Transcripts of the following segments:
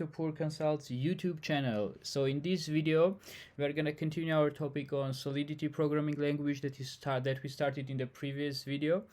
to PoorConsult's YouTube channel. So in this video, we're gonna continue our topic on Solidity programming language that we started in the previous video.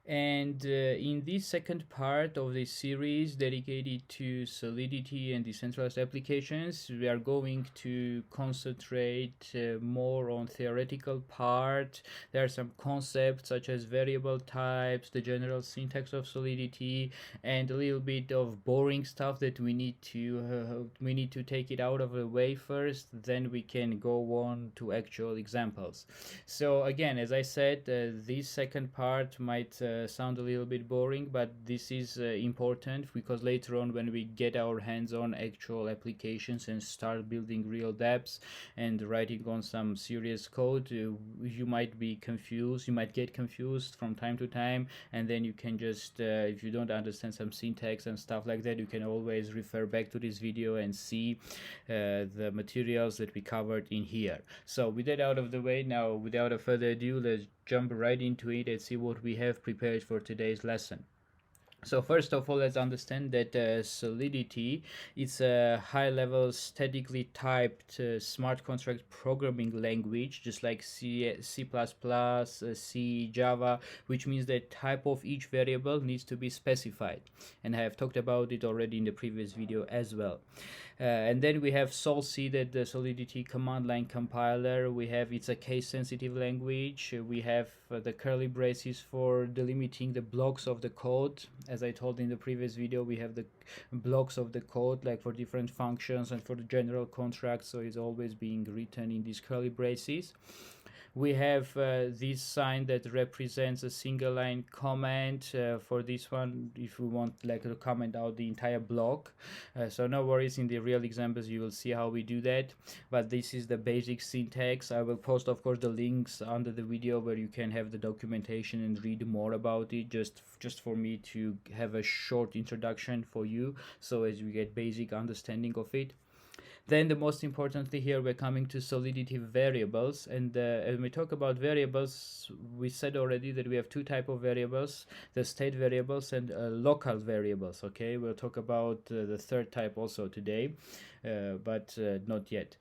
And in this second part of this series dedicated to Solidity and decentralized applications, we are going to concentrate more on theoretical part. There are some concepts such as variable types, the general syntax of Solidity, and a little bit of boring stuff that we need to take it out of the way first. Then we can go on to actual examples. So again, as I said, this second part might sound a little bit boring, but this is important because later on when we get our hands on actual applications and start building real dApps and writing on some serious code, you might be confused, you might get confused from time to time, and then you can just if you don't understand some syntax and stuff like that, you can always refer back to this video and see the materials that we covered in here. So with that out of the way, now without a further ado, let's jump right into it and see what we have prepared for today's lesson. So first of all, let's understand that Solidity is a high-level statically typed smart contract programming language, just like C++, C, Java, which means that type of each variable needs to be specified. And I have talked about it already in the previous video as well. And then we have Sol-C, that the Solidity command line compiler. We have it's a case-sensitive language. We have the curly braces for delimiting the blocks of the code. As I told in the previous video, we have the blocks of the code like for different functions and for the general contract, so it's always being written in these curly braces. We have this sign that represents a single line comment. For this one, if we want like to comment out the entire block, so no worries, in the real examples you will see how we do that, but this is the basic syntax. I will post of course the links under the video where you can have the documentation and read more about it, just for me to have a short introduction for you, so as you get basic understanding of it. Then the most importantly here, we're coming to Solidity variables, and when we talk about variables, we said already that we have two types of variables, the state variables and local variables. Okay, we'll talk about the third type also today, but not yet.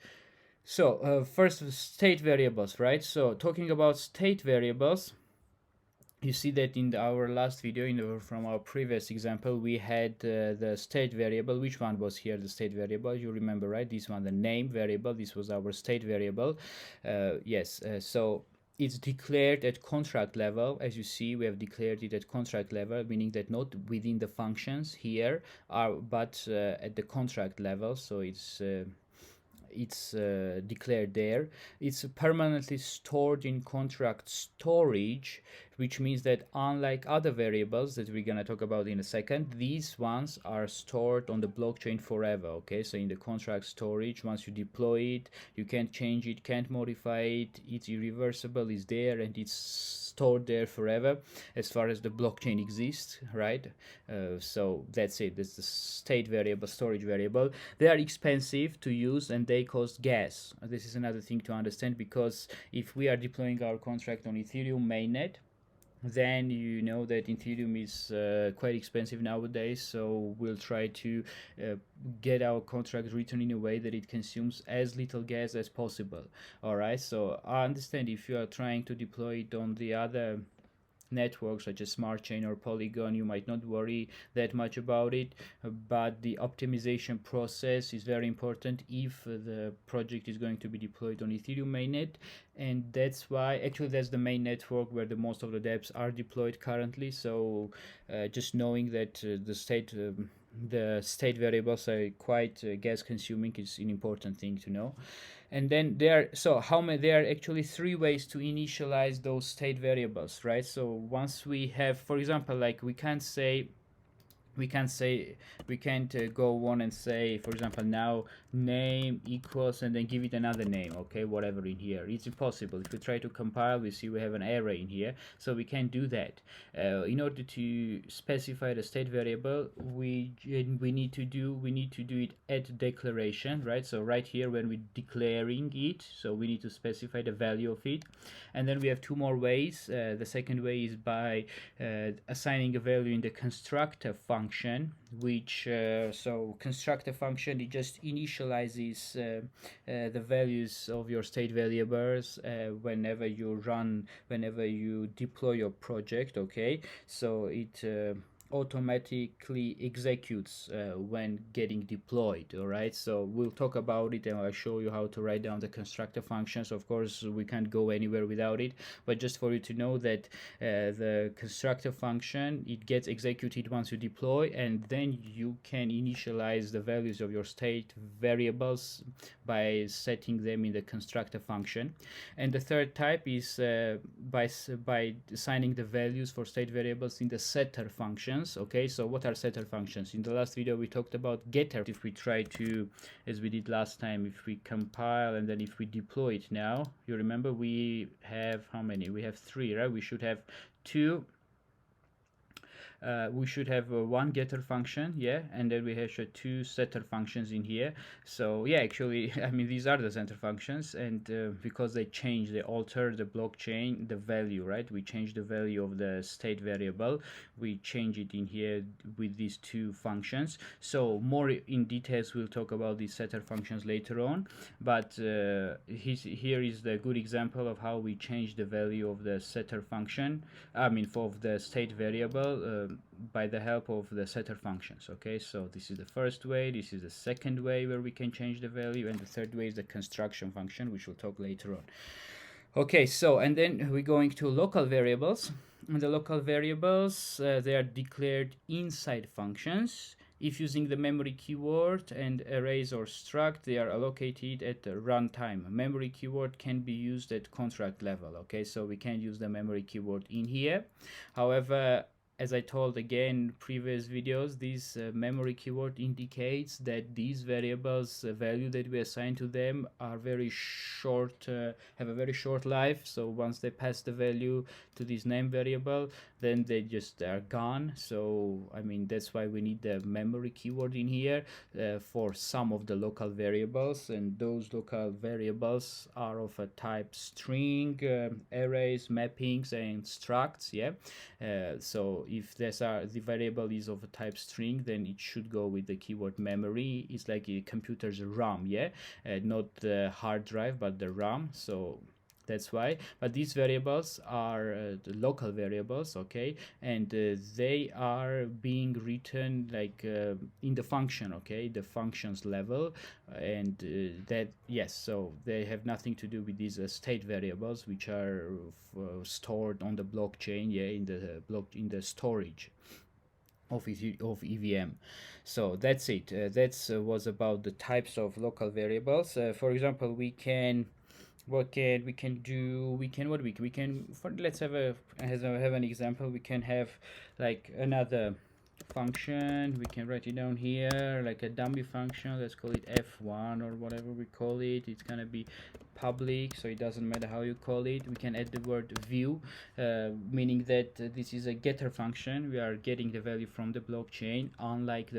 So first, state variables, right? So talking about state variables, you see that in our last video, from our previous example, we had the state variable. Which one was here the state variable? You remember, right? This one, the name variable. This was our state variable. Yes, so it's declared at contract level. As you see, we have declared it at contract level, meaning that not within the functions here, but at the contract level. So it's declared there. It's permanently stored in contract storage, which means that unlike other variables that we're going to talk about in a second, these ones are stored on the blockchain forever. Okay, so in the contract storage, once you deploy it, you can't change it, can't modify it, it's irreversible, it's there, and it's stored there forever as far as the blockchain exists, right? So that's it. That's the state variable, storage variable. They are expensive to use and they cost gas. This is another thing to understand, because if we are deploying our contract on Ethereum mainnet, then you know that Ethereum is quite expensive nowadays, so we'll try to get our contract written in a way that it consumes as little gas as possible. All right, so I understand if you are trying to deploy it on the other networks such as Smart Chain or Polygon, you might not worry that much about it, but the optimization process is very important if the project is going to be deployed on Ethereum mainnet, and that's why actually that's the main network where the most of the dApps are deployed currently. So just knowing that the state variables are quite gas consuming is an important thing to know. And then there are actually three ways to initialize those state variables, right? So once we have, for example, like we can't go on and say, for example, now name equals and then give it another name, okay, whatever in here. It's impossible. If we try to compile, we see we have an array in here, so we can't do that. In order to specify the state variable, we need to do it at declaration, right? So right here when we're declaring it, so we need to specify the value of it. And then we have two more ways. The second way is by assigning a value in the constructor function function, which so constructor function, it just initializes the values of your state variables whenever you deploy your project. Okay, so it automatically executes when getting deployed. All right, so we'll talk about it and I'll show you how to write down the constructor functions. Of course, we can't go anywhere without it, but just for you to know that the constructor function, it gets executed once you deploy, and then you can initialize the values of your state variables by setting them in the constructor function. And the third type is by assigning the values for state variables in the setter functions. Okay, so what are setter functions? In the last video we talked about getter. If we try to, as we did last time, if we compile and then if we deploy it now, you remember we have how many? We have 3, right? We should have 2. We should have one getter function, yeah, and then we have 2 setter functions in here. So yeah, actually, I mean, these are the setter functions, and because they alter the blockchain, the value, right? We change the value of the state variable, we change it in here with these 2 functions. So more in details, we'll talk about these setter functions later on, but here is the good example of how we change the value of the setter function, I mean, for the state variable by the help of the setter functions. Okay, so this is the first way, this is the second way where we can change the value, and the third way is the construction function, which we'll talk later on. Okay, so and then we're going to local variables, and the local variables, they are declared inside functions. If using the memory keyword and arrays or struct, they are allocated at the runtime. Memory keyword can be used at contract level. Okay, so we can use the memory keyword in here. However, as I told again previous videos, this memory keyword indicates that these variables value that we assign to them are very short, have a very short life. So once they pass the value to this name variable, then they just are gone. So I mean, that's why we need the memory keyword in here for some of the local variables, and those local variables are of a type string, arrays, mappings, and structs. Yeah, so if the variable is of a type string, then it should go with the keyword memory. It's like a computer's RAM, yeah, not the hard drive but the RAM. So that's why. But these variables are the local variables, okay, and they are being written like in the function, okay, the functions level, and that, yes, so they have nothing to do with these state variables, which are stored on the blockchain, yeah, in the storage of EVM. So that's it. That's was about the types of local variables. For example, we can let's have an example. We can have like another function, we can write it down here like a dummy function, let's call it f1 or whatever we call it. It's gonna be public, so it doesn't matter how you call it. We can add the word view, meaning that this is a getter function. We are getting the value from the blockchain. Unlike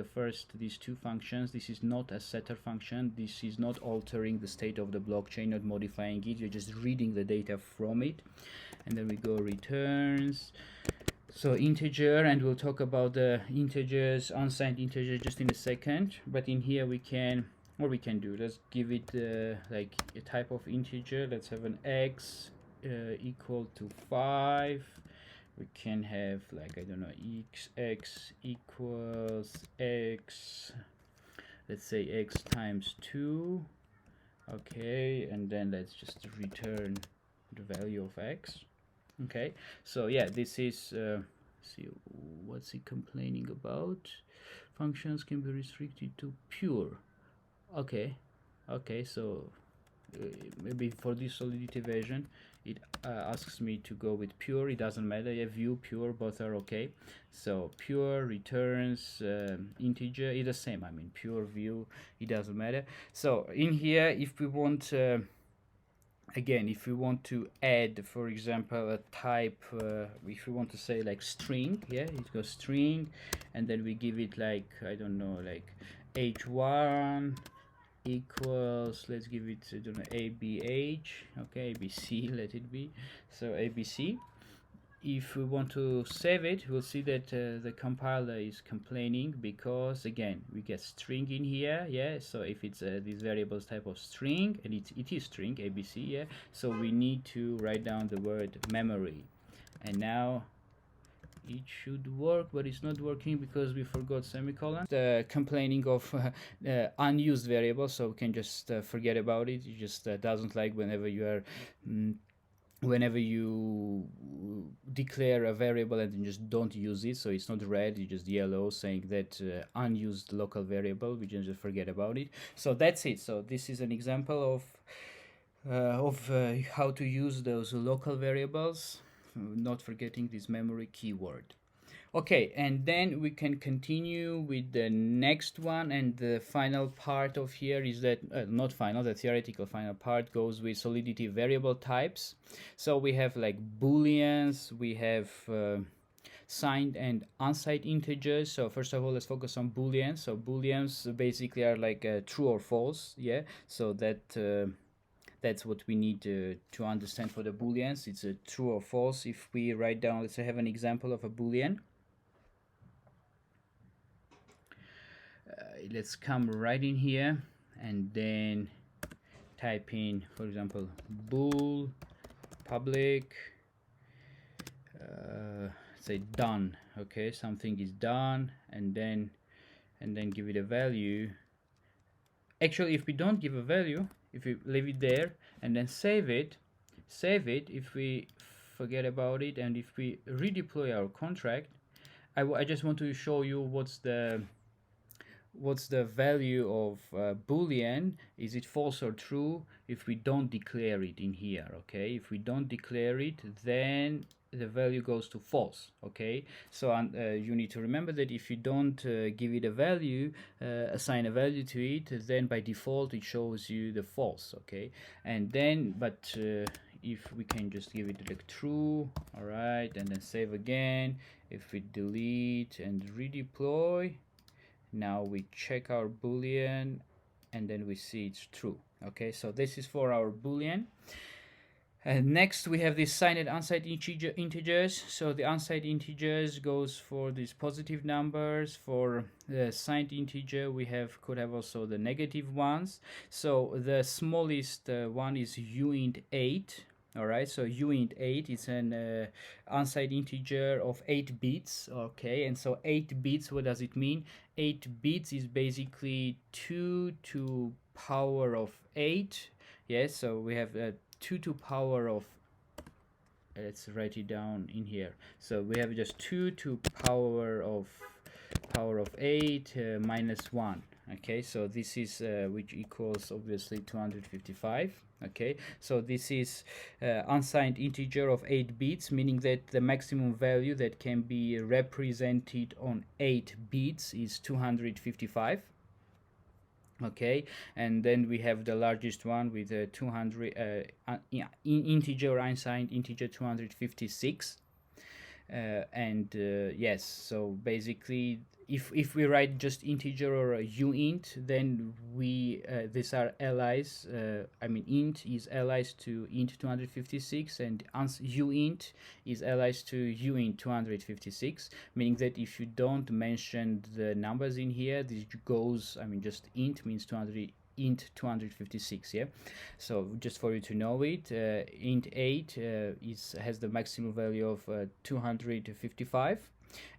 these 2 functions, this is not a setter function. This is not altering the state of the blockchain, not modifying it. You're just reading the data from it. And then we go returns, so integer, and we'll talk about the integers, unsigned integer, just in a second. But in here we can, what we can do, let's give it like a type of integer. Let's have an x equal to 5. We can have like, I don't know, x equals x, let's say x times 2. Okay, and then let's just return the value of x. Okay, so yeah, this is see, what's he complaining about? Functions can be restricted to pure. Okay, so maybe for this Solidity version it asks me to go with pure. It doesn't matter, yeah, view, pure, both are okay. So pure, returns, integer is the same. I mean, pure, view, it doesn't matter. So in here, if we want again, if we want to add, for example, a type, if we want to say like string, yeah, it goes string, and then we give it like, I don't know, like h1 equals, let's give it, I don't know, abh, okay, abc, let it be, so abc. if we want to save it, we'll see that the compiler is complaining because again we get string in here. Yeah, so if it's this variables type of string, and it is string abc, yeah, so we need to write down the word memory, and now it should work, but it's not working because we forgot semicolon. The complaining of unused variable, so we can just forget about it. It just doesn't like whenever you are whenever you declare a variable and then just don't use it. So it's not red, it's just yellow, saying that unused local variable, we can just forget about it. So that's it. So this is an example of how to use those local variables, not forgetting this memory keyword. Okay, and then we can continue with the next one, and the final part of here is that, not final, the theoretical final part goes with Solidity variable types. So we have like booleans, we have signed and unsigned integers. So first of all, let's focus on booleans. So booleans basically are like true or false, yeah, so that that's what we need to understand for the booleans. It's a true or false. If we write down, let's say, have an example of a boolean. Let's come right in here and then type in, for example, bool public, say done. Okay, something is done, and then give it a value. Actually, if we don't give a value, if we leave it there and then save it, if we forget about it and if we redeploy our contract, I just want to show you what's the value of boolean. Is it false or true if we don't declare it in here? Okay, if we don't declare it, then the value goes to false. Okay, so you need to remember that if you don't give it a value, assign a value to it, then by default it shows you the false. Okay, and then if we can just give it like true, all right, and then save again. If we delete and redeploy, now we check our boolean and then we see it's true. Okay, so this is for our boolean. And next we have these signed and unsigned integers. So the unsigned integers goes for these positive numbers. For the signed integer we could have also the negative ones. So the smallest one is uint 8. All right, so uint 8 is an unsigned integer of 8 bits. Okay, and so 8 bits, what does it mean? 8 bits is basically 2 to power of 8. Yes, so we have 2 to power of, let's write it down in here. So we have just 2 to power of 8 minus 1. Okay, so this is which equals obviously 255. Okay, so this is unsigned integer of 8 bits, meaning that the maximum value that can be represented on 8 bits is 255. Okay, and then we have the largest one with 200 integer unsigned integer 256. Yes, so basically if we write just integer or a uint, then we these are allies. I mean, int is allies to int 256, and uint is allies to uint 256, meaning that if you don't mention the numbers in here, this goes, I mean, just int means 200 int 256. Yeah, so just for you to know it, int 8 has the maximum value of 255,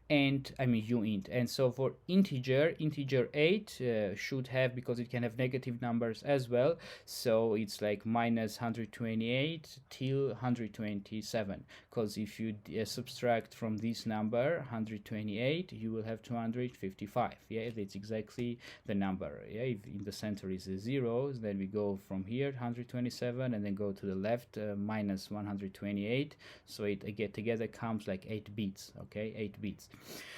and I mean uint. And so for integer 8 should have, because it can have negative numbers as well, so it's like minus 128 till 127, because if you subtract from this number 128, you will have 255. Yeah, that's exactly the number. Yeah, if in the center is a 0, then we go from here 127 and then go to the left minus 128, so it again together comes like 8 bits. Okay, 8 bits.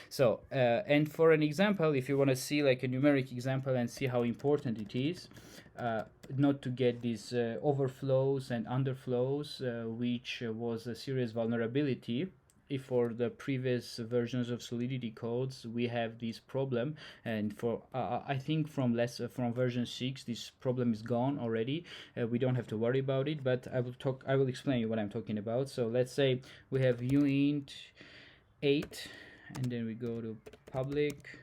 So and for an example, if you want to see like a numeric example and see how important it is not to get these overflows and underflows, which was a serious vulnerability if for the previous versions of Solidity codes we have this problem, and for I think from version 6 this problem is gone already. We don't have to worry about it, but I will explain you what I'm talking about. So let's say we have uint 8, and then we go to public,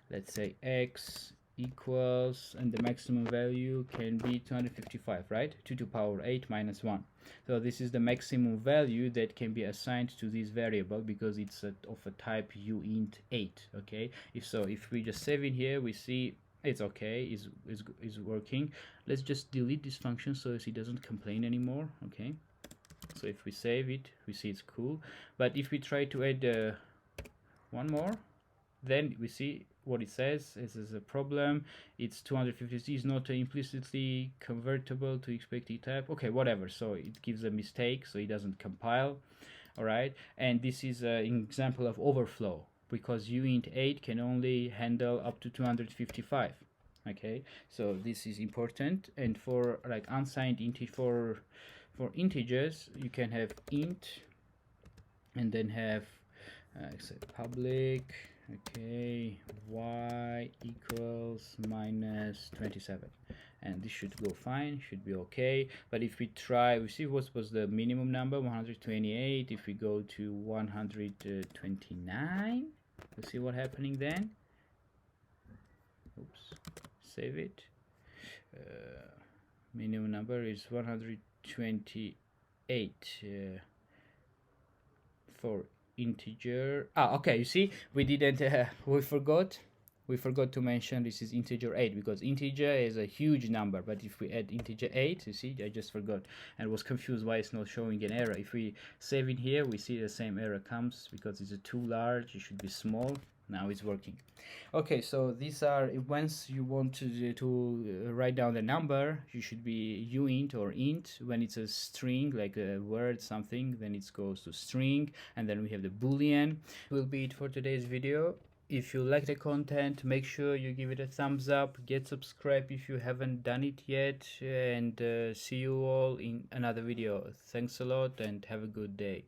let's say x equals, and the maximum value can be 255, right? 2 to power 8 minus 1. So this is the maximum value that can be assigned to this variable because it's of a type uint 8. Okay, if we just save in here, we see it's okay, is working. Let's just delete this function so it doesn't complain anymore. Okay, so if we save it, we see it's cool. But if we try to add one more, then we see what it says. This is a problem. It's 250 is not implicitly convertible to expected type. Okay, whatever. So it gives a mistake, so it doesn't compile. All right, and this is an example of overflow because uint 8 can only handle up to 255. Okay, so this is important. And for like unsigned integer, for integers, you can have int and then have say public, okay, y equals minus 27, and this should go fine, should be okay. But if we try, we see what was the minimum number, 128. If we go to 129, we'll see what happening then. Oops, save it. Minimum number is 128 for integer. Okay, you see, we didn't we forgot to mention this is integer 8 because integer is a huge number. But if we add integer 8, you see, I just forgot and was confused why it's not showing an error. If we save in here, we see the same error comes because it's too large, it should be small. Now it's working. Okay, so these are, once you want to write down the number, you should be uint or int. When it's a string, like a word something, then it goes to string, and then we have the boolean. Will be it for today's video. If you like the content, make sure you give it a thumbs up, get subscribed if you haven't done it yet, and see you all in another video. Thanks a lot and have a good day.